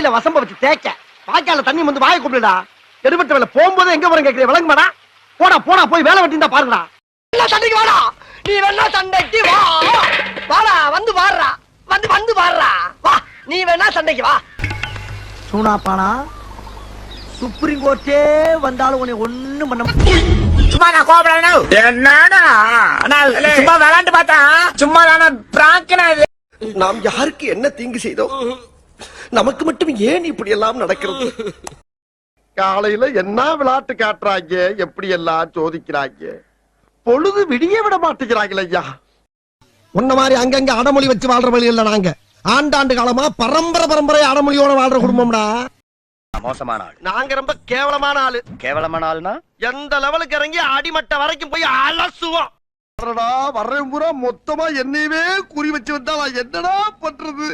இல்ல வசம்ப வச்சு தேய்க்க வாய்க்கால தண்ணி வந்து வாயை கூப்பிடுடா. எடுபட்ட வேலை போகும்போது எங்க போறேன் கேட்கிறேன், விளங்குமாடா? போடா போடா போய் வேலை வெட்டி தான் பாருடா. சண்டைக்கு வாடா, நீ வேணா சண்டைக்கு வா. வாடா வந்து பாடுறா, வந்து பாடுறா வா. நீ வேணா சண்டைக்கு வா. சூனாப்பானா சுப்ரீம் கோர்ட்டே வந்தாலும் உன்னை ஒண்ணும் பண்ண. சும்மா நான் கோபப்படணும். என்னடா சும்மா விளையாண்டு பார்த்தா சும்மா தானே பிராங்கனா இது. நாம் யாருக்கு என்ன தீங்கு செய்தோம்? நமக்கு மட்டும் ஏன் இப்படி எல்லாம் நடக்கிறது? காலையில என்ன விளையாட்டு காட்டுறாங்க, எப்படி எல்லாம் சோதிக்கிறாங்க. பொழுது விடிய விட மாட்டேங்கிறாங்களே ஐயா. உன்ன மாதிரி அங்கங்க அடமொழி வச்சு வாழ்ற வழி இல்ல. நாங்க ஆண்டாண்டு காலமா பரம்பரை அடமொழியோட வாழ்ற குடும்பம்டா. மோசமான ஆள். நாங்க ரொம்ப கேவலமான ஆளு. கேவலமான ஆள்னா எந்த லெவலுக்கு இறங்கி அடிமட்ட வரைக்கும் போய் அலசுவோம். வர்றேன் பூரா மொத்தமா என்னையவே குறி வச்சு வந்தா நான் என்னடா பண்றது?